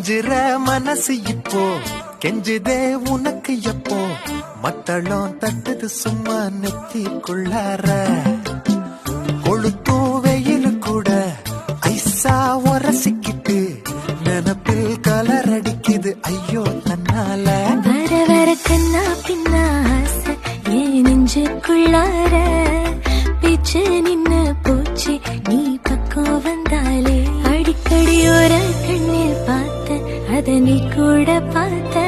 மிஞ்சிற மனசு இப்போ கெஞ்சுதே உனக்கு எப்போ மத்தளம் தட்டுது சும்மா நெத்திக்குள்ளார கொளுத்தோ வெயில் கூட ஐசா உரசிக்கிட்டு நினப்பில் கலர் அடிக்குது ஐயோ தன்னால வர வர கண்ணா பின்னா ஆசை ஏன் நெஞ்சுக்குள்ளார பேச்சு நின்னு போச்சு நீ பக்கம் வந்தாலே அடிக்கடி ஒரு கண்ணில் பார்த்த அத நீ கூட பார்த்த